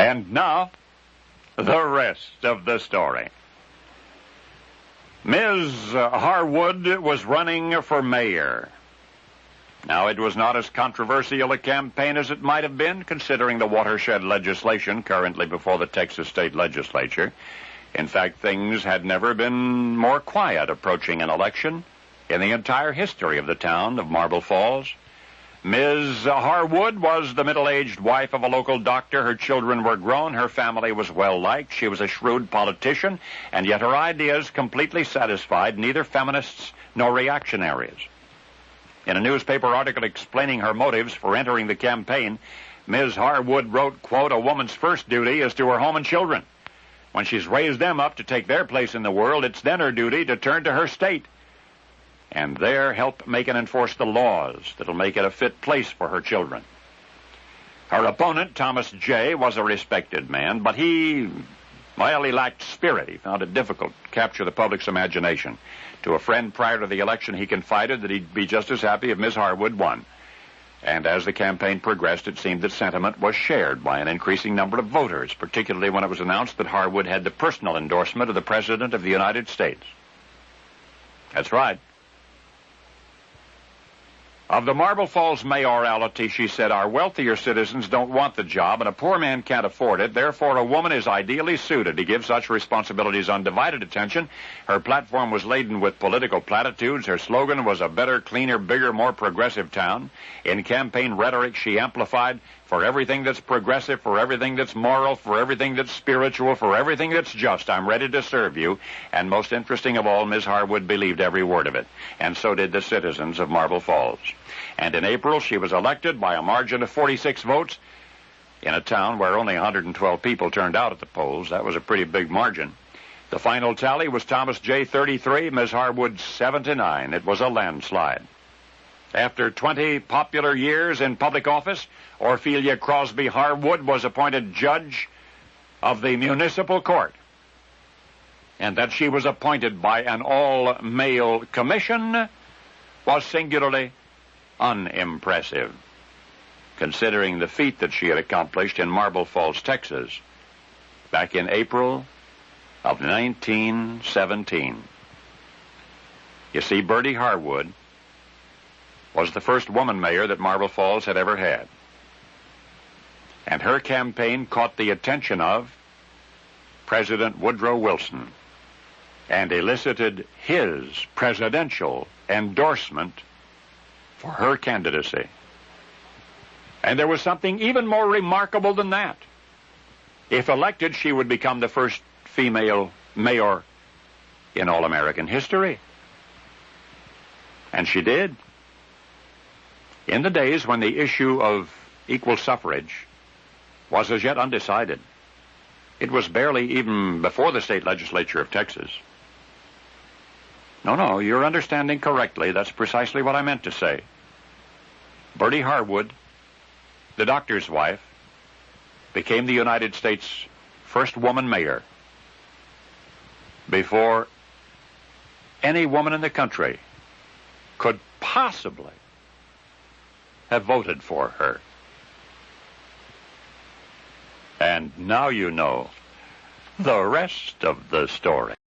And now, the rest of the story. Ms. Harwood was running for mayor. Now, it was not as controversial a campaign as it might have been, considering the watershed legislation currently before the Texas state legislature. In fact, things had never been more quiet approaching an election in the entire history of the town of Marble Falls. Ms. Harwood was the middle-aged wife of a local doctor. Her children were grown. Her family was well-liked. She was a shrewd politician, and yet her ideas completely satisfied neither feminists nor reactionaries. In a newspaper article explaining her motives for entering the campaign, Ms. Harwood wrote, quote, "A woman's first duty is to her home and children. When she's raised them up to take their place in the world, it's then her duty to turn to her state and there help make and enforce the laws that'll make it a fit place for her children." Her opponent, Thomas J., was a respected man, but he lacked spirit. He found it difficult to capture the public's imagination. To a friend prior to the election, he confided that he'd be just as happy if Ms. Harwood won. And as the campaign progressed, it seemed that sentiment was shared by an increasing number of voters, particularly when it was announced that Harwood had the personal endorsement of the President of the United States. That's right. Of the Marble Falls mayoralty, she said, "Our wealthier citizens don't want the job, and a poor man can't afford it. Therefore, a woman is ideally suited to give such responsibilities undivided attention." Her platform was laden with political platitudes. Her slogan was a better, cleaner, bigger, more progressive town. In campaign rhetoric, she amplified, "For everything that's progressive, for everything that's moral, for everything that's spiritual, for everything that's just, I'm ready to serve you." And most interesting of all, Ms. Harwood believed every word of it. And so did the citizens of Marble Falls. And in April, she was elected by a margin of 46 votes in a town where only 112 people turned out at the polls. That was a pretty big margin. The final tally was Thomas J. 33, Ms. Harwood 79. It was a landslide. After 20 popular years in public office, Ophelia Crosby Harwood was appointed judge of the municipal court. And that she was appointed by an all-male commission was singularly unimpressive, considering the feat that she had accomplished in Marble Falls, Texas, back in April of 1917. You see, Bertie Harwood was the first woman mayor that Marble Falls had ever had. And her campaign caught the attention of President Woodrow Wilson and elicited his presidential endorsement for her candidacy. And there was something even more remarkable than that. If elected, she would become the first female mayor in all American history. And she did. In the days when the issue of equal suffrage was as yet undecided, it was barely even before the state legislature of Texas. No, you're understanding correctly. That's precisely what I meant to say. Bertie Harwood, the doctor's wife, became the United States' first woman mayor before any woman in the country could possibly have voted for her. And now you know the rest of the story.